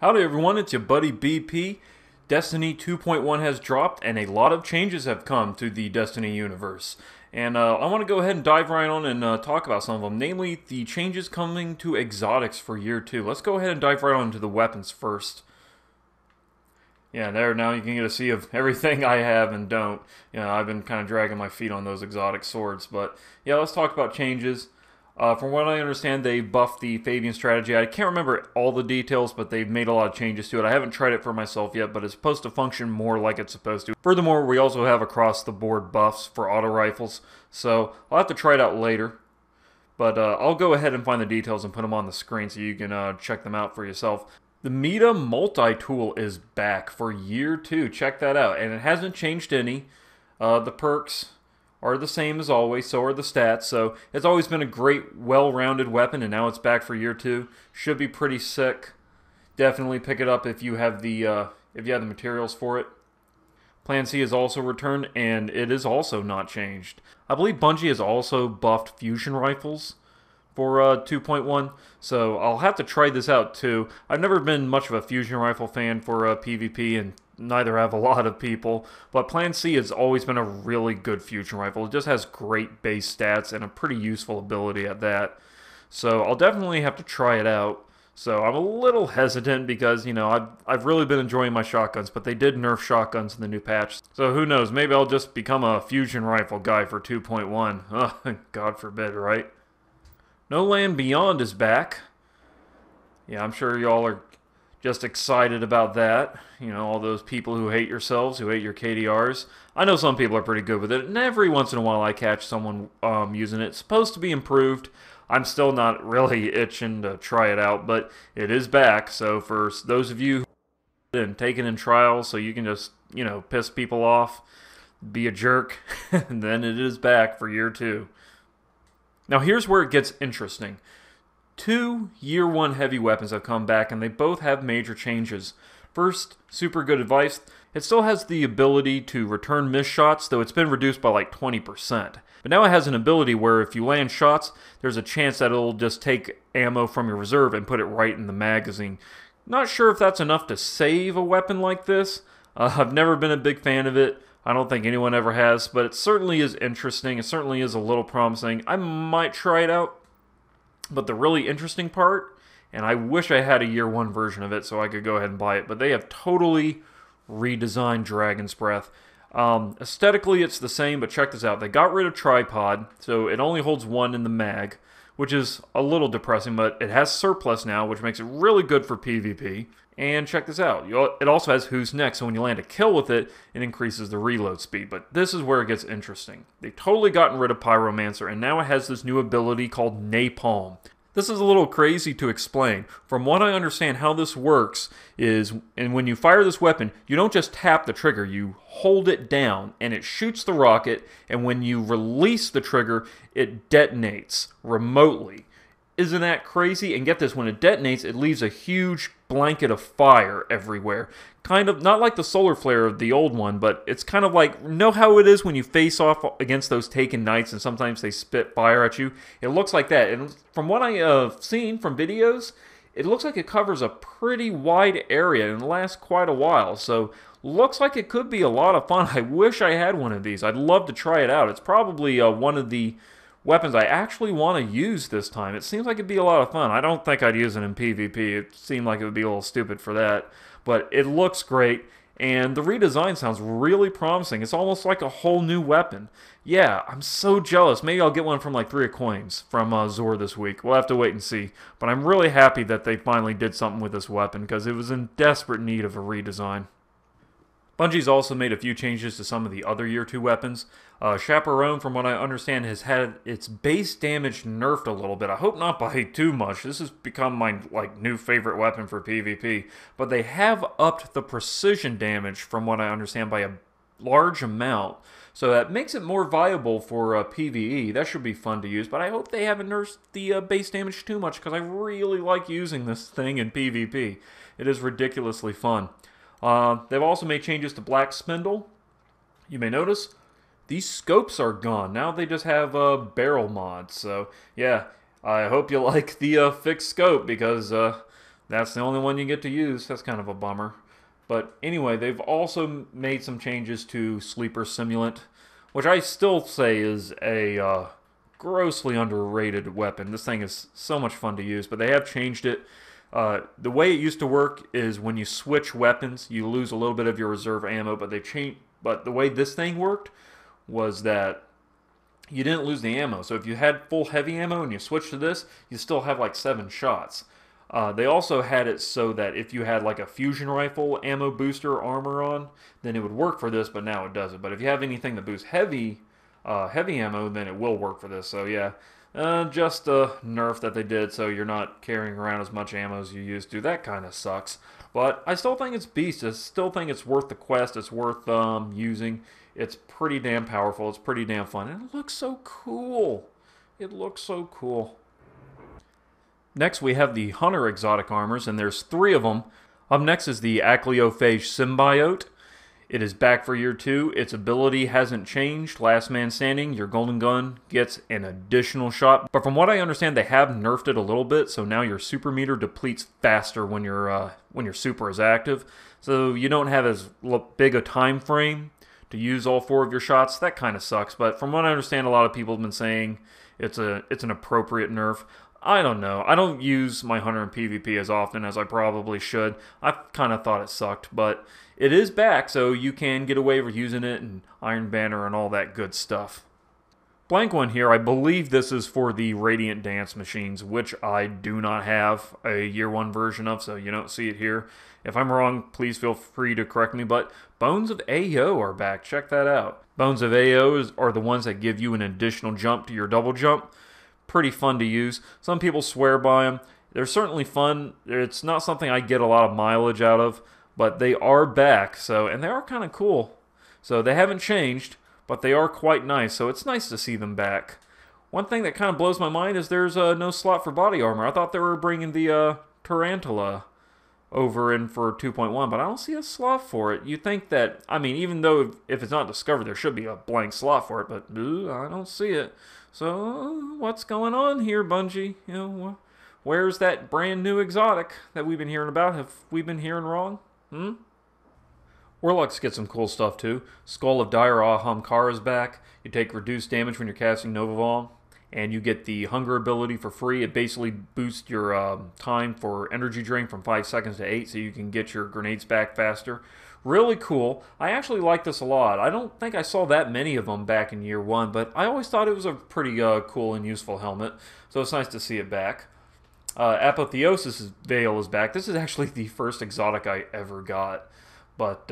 Howdy everyone, it's your buddy BP. Destiny 2.1 has dropped and a lot of changes have come to the Destiny universe. And I want to go ahead and dive right on and talk about some of them, namely the changes coming to exotics for year 2. Let's go ahead and dive right on to the weapons first. Yeah, there, now you can get a see of everything I have and don't. You know, I've been kind of dragging my feet on those exotic swords, but yeah, let's talk about changes. From what I understand, they buffed the Fabian strategy. I can't remember all the details, but they've made a lot of changes to it. I haven't tried it for myself yet, but it's supposed to function more like it's supposed to. Furthermore, we also have across-the-board buffs for auto rifles, so I'll have to try it out later. But I'll go ahead and find the details and put them on the screen so you can check them out for yourself. The Meta multi-tool is back for year 2. Check that out, and it hasn't changed any. The perks are the same as always, so are the stats. So it's always been a great, well-rounded weapon, and now it's back for year 2. Should be pretty sick. Definitely pick it up if you have the materials for it. Plan C is also returned, and it is also not changed. I believe Bungie has also buffed fusion rifles for 2.1, so I'll have to try this out too. I've never been much of a fusion rifle fan for PvP, and neither have a lot of people, but Plan C has always been a really good fusion rifle. It just has great base stats and a pretty useful ability at that. So I'll definitely have to try it out. So I'm a little hesitant because, you know, I've really been enjoying my shotguns, but they did nerf shotguns in the new patch. So who knows, maybe I'll just become a fusion rifle guy for 2.1. Oh, God forbid, right? No Land Beyond is back. Yeah, I'm sure y'all are just excited about that. You know, all those people who hate yourselves, who hate your KDRs. I know some people are pretty good with it, and every once in a while I catch someone using it. It's supposed to be improved. I'm still not really itching to try it out, but it is back. So for those of you who have taken in trials so you can just, you know, piss people off, be a jerk, and then it is back for year 2. Now here's where it gets interesting. 2 year 1 heavy weapons have come back, and they both have major changes. First, super good advice. It still has the ability to return missed shots, though it's been reduced by like 20%. But now it has an ability where if you land shots, there's a chance that it'll just take ammo from your reserve and put it right in the magazine. Not sure if that's enough to save a weapon like this. I've never been a big fan of it. I don't think anyone ever has, but it certainly is interesting. It certainly is a little promising. I might try it out. But the really interesting part, and I wish I had a year 1 version of it so I could go ahead and buy it, but they have totally redesigned Dragon's Breath. Aesthetically, it's the same, but check this out. They got rid of tripod, so it only holds 1 in the mag, which is a little depressing, but it has surplus now, which makes it really good for PvP. And check this out. It also has Who's Next, so when you land a kill with it, it increases the reload speed. But this is where it gets interesting. They've totally gotten rid of Pyromancer, and now it has this new ability called Napalm. This is a little crazy to explain. From what I understand, how this works is, and when you fire this weapon, you don't just tap the trigger, you hold it down, and it shoots the rocket, and when you release the trigger, it detonates remotely. Isn't that crazy? And get this, when it detonates, it leaves a huge blanket of fire everywhere. Kind of, not like the solar flare of the old one, but it's kind of like, know how it is when you face off against those Taken Knights and sometimes they spit fire at you? It looks like that. And from what I have seen from videos, it looks like it covers a pretty wide area and lasts quite a while. So, looks like it could be a lot of fun. I wish I had one of these. I'd love to try it out. It's probably one of the weapons I actually want to use this time. It seems like it'd be a lot of fun. I don't think I'd use it in PvP. It seemed like it would be a little stupid for that. But it looks great, and the redesign sounds really promising. It's almost like a whole new weapon. Yeah, I'm so jealous. Maybe I'll get one from like 3 Coins from Zor this week. We'll have to wait and see. But I'm really happy that they finally did something with this weapon because it was in desperate need of a redesign. Bungie's also made a few changes to some of the other Year 2 weapons. Chaperone, from what I understand, has had its base damage nerfed a little bit. I hope not by too much. This has become my new favorite weapon for PvP. But they have upped the precision damage, from what I understand, by a large amount. So that makes it more viable for PvE. That should be fun to use. But I hope they haven't nerfed the base damage too much, because I really like using this thing in PvP. It is ridiculously fun. They've also made changes to Black Spindle. You may notice these scopes are gone. Now they just have barrel mods. So yeah, I hope you like the fixed scope because That's the only one you get to use. That's kind of a bummer. But anyway, they've also made some changes to Sleeper Simulant, which I still say is a grossly underrated weapon. This thing is so much fun to use, but they have changed it. The way it used to work is when you switch weapons, you lose a little bit of your reserve ammo, but the way this thing worked was that you didn't lose the ammo. So if you had full heavy ammo and you switched to this, you still have like 7 shots. They also had it so that if you had like a fusion rifle ammo booster armor on, then it would work for this, but now it doesn't. But if you have anything that boosts heavy ammo, then it will work for this. So yeah, just a nerf that they did so you're not carrying around as much ammo as you used to. That kind of sucks. But I still think it's beast. I still think it's worth the quest. It's worth using. It's pretty damn powerful. It's pretty damn fun. And it looks so cool. It looks so cool. Next, we have the Hunter exotic armors, and there's 3 of them. Up next is the Acleophage Symbiote. It is back for year 2. Its ability hasn't changed. Last man standing, your golden gun gets an additional shot. But from what I understand, they have nerfed it a little bit, so now your super meter depletes faster when your super is active. So you don't have as big a time frame to use all 4 of your shots. That kind of sucks. But from what I understand, a lot of people have been saying it's an appropriate nerf. I don't know. I don't use my Hunter in PvP as often as I probably should. I kind of thought it sucked, but it is back, so you can get away with using it and Iron Banner and all that good stuff. Blank one here, I believe this is for the Radiant Dance machines, which I do not have a year 1 version of, so you don't see it here. If I'm wrong, please feel free to correct me, but Bones of AO are back. Check that out. Bones of AO are the ones that give you an additional jump to your double jump. Pretty fun to use. Some people swear by them. They're certainly fun. It's not something I get a lot of mileage out of, but they are back, and they are kind of cool. So they haven't changed, but they are quite nice, so it's nice to see them back. One thing that kind of blows my mind is there's no slot for body armor. I thought they were bringing the Tarantula over in for 2.1, but I don't see a slot for it. You think that, I mean, even though if it's not discovered, there should be a blank slot for it, but I don't see it. So, what's going on here, Bungie? You know, where's that brand new exotic that we've been hearing about? Have we been hearing wrong? Warlocks get some cool stuff too. Skull of Dire Ahamkara is back. You take reduced damage when you're casting Nova Vol, and you get the Hunger ability for free. It basically boosts your time for energy drain from 5 seconds to 8, so you can get your grenades back faster. Really cool. I actually like this a lot. I don't think I saw that many of them back in year 1, but I always thought it was a pretty cool and useful helmet, so it's nice to see it back. Apotheosis Veil is back. This is actually the first exotic I ever got, but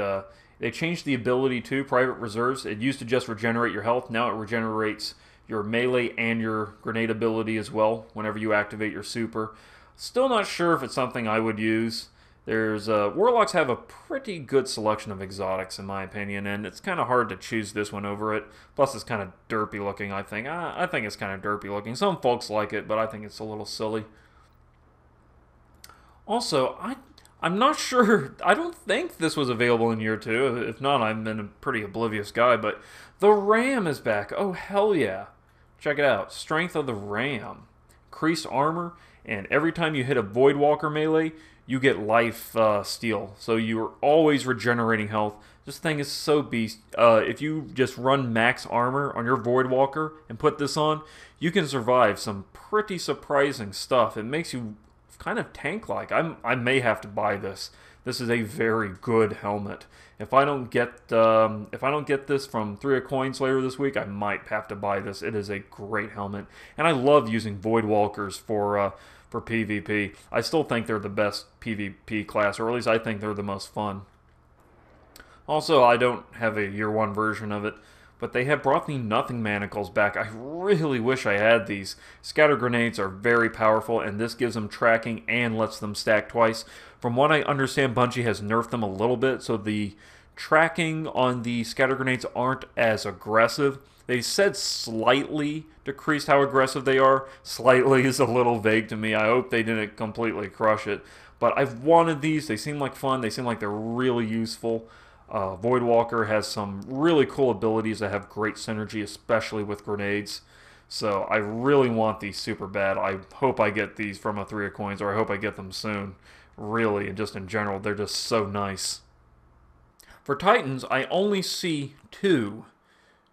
they changed the ability to Private Reserves. It used to just regenerate your health. Now it regenerates your melee and your grenade ability as well whenever you activate your super. Still not sure if it's something I would use. Warlocks have a pretty good selection of exotics in my opinion, and it's kind of hard to choose this one over it. Plus it's kind of derpy looking, I think. I think it's kind of derpy looking. Some folks like it, but I think it's a little silly. Also, I'm not sure, I don't think this was available in year 2. If not, I've been a pretty oblivious guy, but the Ram is back. Oh, hell yeah. Check it out. Strength of the Ram. Increased armor, and every time you hit a Voidwalker melee, you get life steal. So you're always regenerating health. This thing is so beast. If you just run max armor on your Voidwalker and put this on, you can survive some pretty surprising stuff. It makes you kind of tank-like. I may have to buy this. This is a very good helmet. If I don't get this from 3 of Coins later this week, I might have to buy this. It is a great helmet, and I love using Voidwalkers for PvP. I still think they're the best PvP class, or at least I think they're the most fun. Also, I don't have a year 1 version of it, but they have brought the Nothing Manacles back. I really wish I had these. Scatter grenades are very powerful, and this gives them tracking and lets them stack twice. From what I understand, Bungie has nerfed them a little bit, so the tracking on the scatter grenades aren't as aggressive. They said slightly decreased how aggressive they are. Slightly is a little vague to me. I hope they didn't completely crush it. But I've wanted these. They seem like fun. They seem like they're really useful. Voidwalker has some really cool abilities that have great synergy, especially with grenades. So I really want these super bad. I hope I get these from a 3 of Coins, or I hope I get them soon. really, and just in general, they're just so nice. For Titans, I only see 2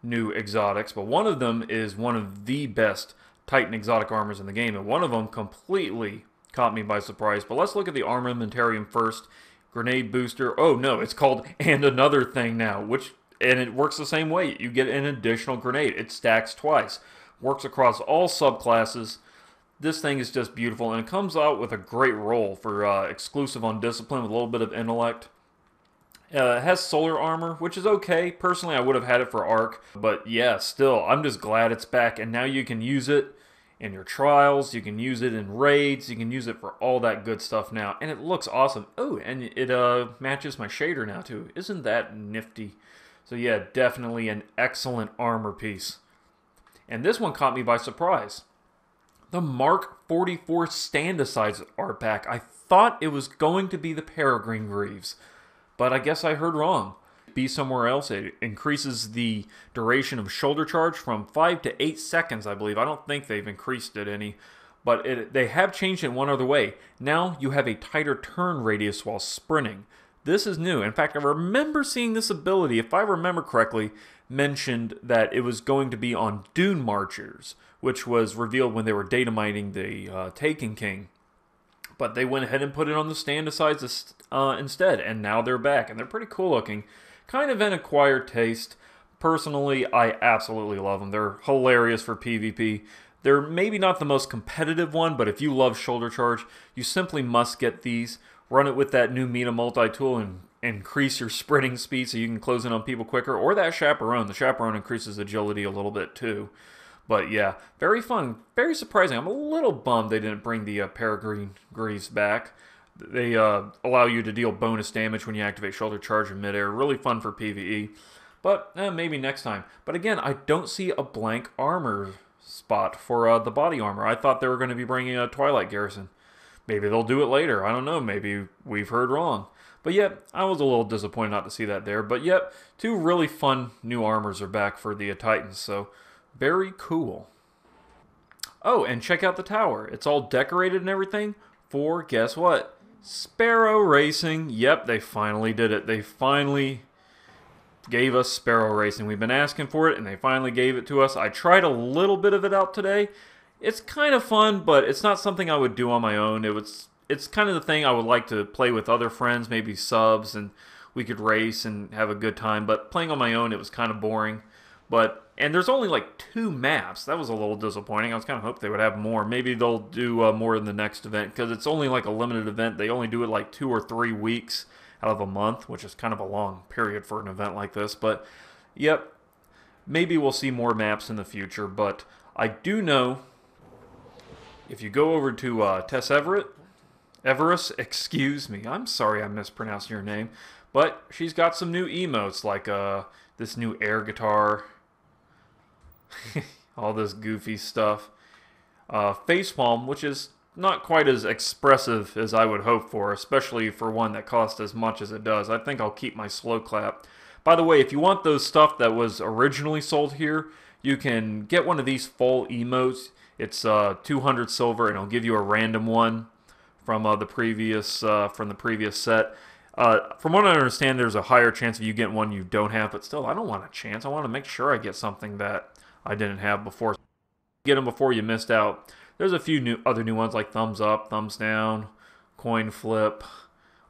new exotics, but one of them is one of the best Titan exotic armors in the game, and one of them completely caught me by surprise. But let's look at the armamentarium first. Grenade booster. Oh no, it's called and another thing now, and it works the same way. You get an additional grenade. It stacks twice. Works across all subclasses. This thing is just beautiful, and it comes out with a great roll for exclusive on discipline with a little bit of intellect. It has solar armor, which is okay. Personally, I would have had it for arc, but yeah, still, I'm just glad it's back, and now you can use it in your trials, you can use it in raids, you can use it for all that good stuff now, and it looks awesome. Oh, and it matches my shader now too. Isn't that nifty? So yeah, definitely an excellent armor piece. And this one caught me by surprise. The Mark 44 Stand-Asides art pack. I thought it was going to be the Peregrine Greaves, but I guess I heard wrong. Be somewhere else. It increases the duration of shoulder charge from 5 to 8 seconds, I believe. I don't think they've increased it any, but they have changed it one other way. Now you have a tighter turn radius while sprinting. This is new. In fact, I remember seeing this ability, if I remember correctly, mentioned that it was going to be on Dune Marchers, which was revealed when they were data mining the Taken King. But they went ahead and put it on the Stand-Asides instead, and now they're back, and they're pretty cool looking. Kind of an acquired taste. Personally, I absolutely love them. They're hilarious for PvP. They're maybe not the most competitive one, but if you love shoulder charge, you simply must get these. Run it with that new Meta multi-tool and increase your sprinting speed so you can close in on people quicker. Or that Chaperone. The Chaperone increases agility a little bit too. But yeah, very fun, very surprising. I'm a little bummed they didn't bring the Peregrine Greaves back. They allow you to deal bonus damage when you activate shoulder charge in midair. Really fun for PvE. But maybe next time. But again, I don't see a blank armor spot for the body armor. I thought they were going to be bringing a Twilight Garrison. Maybe they'll do it later. I don't know. Maybe we've heard wrong. But yet, I was a little disappointed not to see that there. But yet, 2 really fun new armors are back for the Titans. So, very cool. Oh, and check out the tower. It's all decorated and everything for, guess what? Sparrow Racing. Yep, they finally did it. They finally gave us Sparrow Racing. We've been asking for it, and they finally gave it to us. I tried a little bit of it out today. It's kind of fun, but it's not something I would do on my own. It's kind of the thing I would like to play with other friends, maybe subs, and we could race and have a good time. But playing on my own, it was kind of boring. And there's only like 2 maps. That was a little disappointing. I was kind of hoping they would have more. Maybe they'll do more in the next event, because it's only like a limited event. They only do it like 2 or 3 weeks out of a month, which is kind of a long period for an event like this. But, yep, maybe we'll see more maps in the future. But I do know, if you go over to Tess Everest, excuse me, I'm sorry I mispronounced your name, but she's got some new emotes, like this new air guitar, all this goofy stuff. Facepalm, which is not quite as expressive as I would hope for, especially for one that costs as much as it does. I think I'll keep my slow clap. By the way, if you want those stuff that was originally sold here, you can get one of these full emotes. It's 200 silver, and it'll give you a random one from the previous set. From what I understand, there's a higher chance of you getting one you don't have, but still, I don't want a chance. I want to make sure I get something that I didn't have before. Get them before you missed out. There's a few other new ones like thumbs up, thumbs down, coin flip.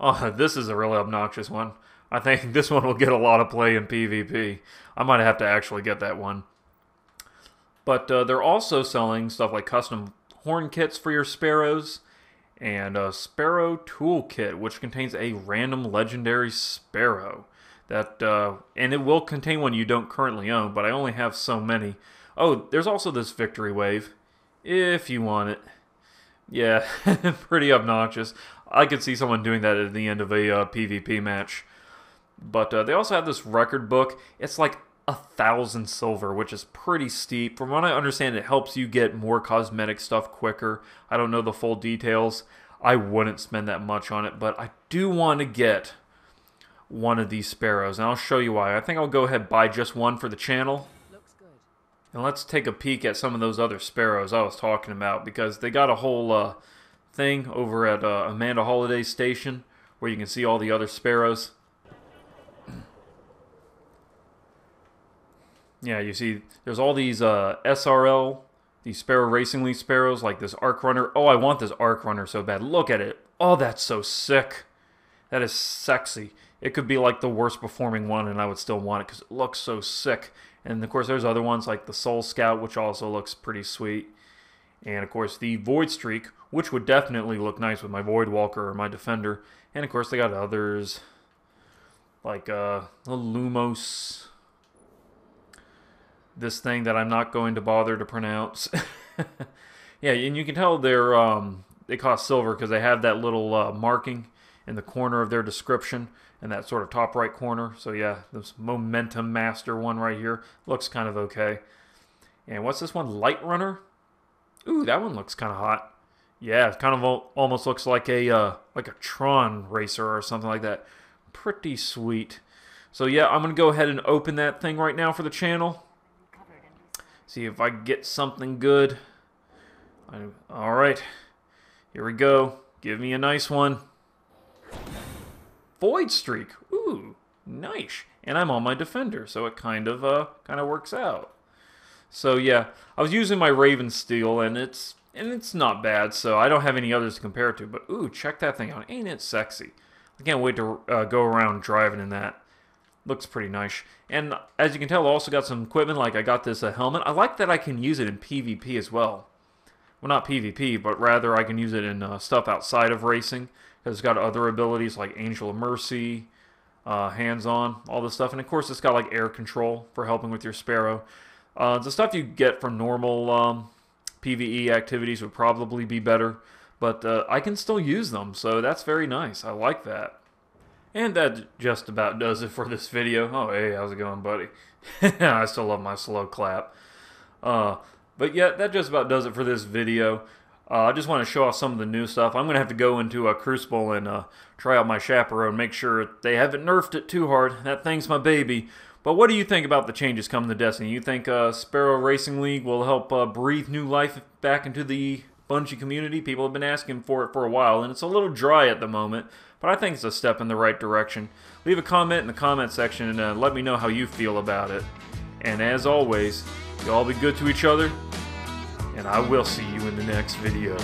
Oh, this is a really obnoxious one. I think this one will get a lot of play in PvP. I might have to actually get that one. But they're also selling stuff like custom horn kits for your Sparrows, and a Sparrow Toolkit, which contains a random legendary Sparrow. And it will contain one you don't currently own, but I only have so many. Oh, there's also this Victory Wave, if you want it. Yeah, pretty obnoxious. I could see someone doing that at the end of a PvP match. But they also have this record book. It's like 1,000 silver, which is pretty steep. From what I understand, it helps you get more cosmetic stuff quicker. I don't know the full details. I wouldn't spend that much on it, but I do want to get one of these Sparrows, and I'll show you why. I think I'll go ahead and buy just one for the channel. Looks good. And let's take a peek at some of those other Sparrows I was talking about, because they got a whole thing over at Amanda Holiday's station, where you can see all the other Sparrows. Yeah, you see there's all these SRL, these Sparrow Racing League Sparrows, like this Arc Runner. Oh, I want this Arc Runner so bad. Look at it. Oh, that's so sick. That is sexy. It could be like the worst performing one and I would still want it because it looks so sick. And of course there's other ones like the Soul Scout, which also looks pretty sweet. And of course the Void Streak, which would definitely look nice with my Void Walker or my Defender. And of course they got others like the Lumos. This thing that I'm not going to bother to pronounce. Yeah, and you can tell they cost silver because they have that little marking in the corner of their description in that sort of top right corner. So yeah, this Momentum Master one right here looks kind of okay. And what's this one? Light Runner? Ooh, that one looks kind of hot. Yeah, it kind of almost looks like a Tron racer or something like that. Pretty sweet. So yeah, I'm going to go ahead and open that thing right now for the channel. See if I can get something good. Alright, here we go. Give me a nice one. Void Streak. Ooh, nice. And I'm on my Defender, so it kind of works out. So yeah, I was using my Raven Steel, and it's not bad. So I don't have any others to compare it to. But ooh, check that thing out. Ain't it sexy? I can't wait to go around driving in that. Looks pretty nice. And as you can tell, I also got some equipment. Like I got this helmet. I like that I can use it in PvP as well. Well, not PvP, but rather I can use it in stuff outside of racing. Because it's got other abilities like Angel of Mercy, hands-on, all this stuff. And of course it's got like air control for helping with your Sparrow. The stuff you get from normal PvE activities would probably be better. But I can still use them, so that's very nice. I like that. And that just about does it for this video. Oh, hey, how's it going, buddy? I still love my slow clap. But yeah, that just about does it for this video. I just want to show off some of the new stuff. I'm going to have to go into a Crucible and try out my Chaperone, make sure they haven't nerfed it too hard. That thing's my baby. But what do you think about the changes coming to Destiny? You think Sparrow Racing League will help breathe new life back into the Bungie community? People have been asking for it for a while, and it's a little dry at the moment, but I think it's a step in the right direction. Leave a comment in the comment section and let me know how you feel about it. And as always, you all be good to each other, and I will see you in the next video.